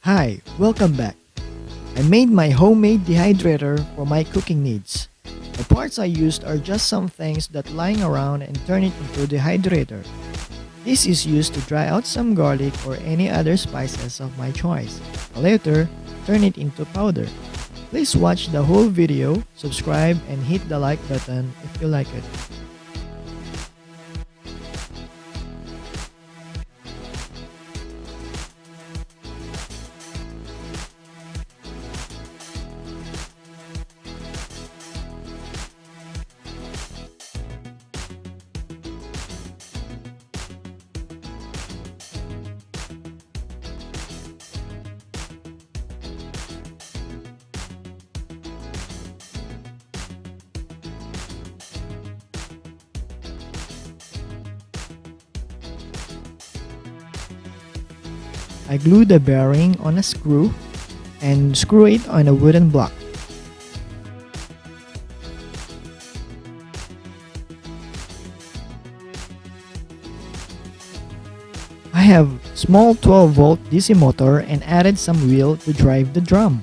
Hi, welcome back. I made my homemade dehydrator for my cooking needs. The parts I used are just some things that lying around and turn it into dehydrator. This is used to dry out some garlic or any other spices of my choice. Later, turn it into powder. Please watch the whole video, subscribe, and hit the like button if you like it. I glue the bearing on a screw and screw it on a wooden block. I have small 12-volt DC motor and added some wheel to drive the drum.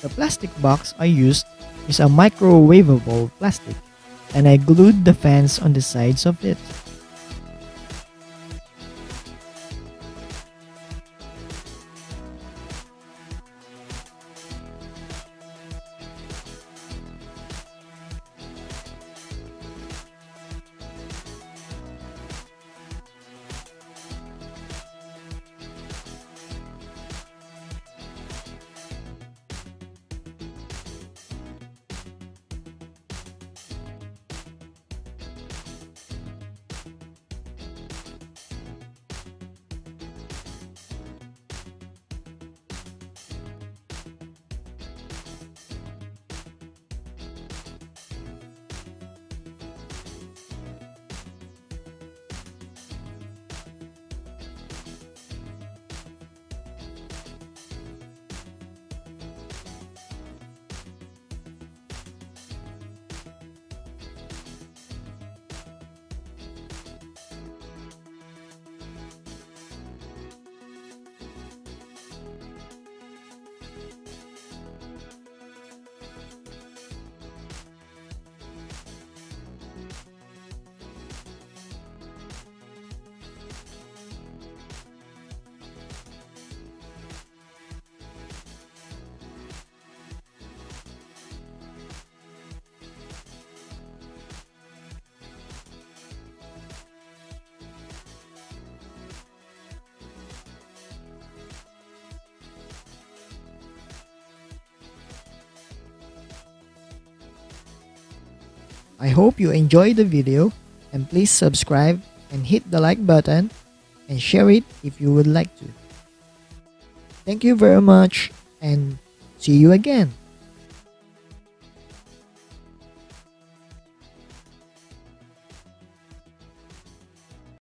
The plastic box I used is a microwavable plastic, and I glued the fans on the sides of it. I hope you enjoyed the video, and please subscribe and hit the like button and share it if you would like to. Thank you very much and see you again.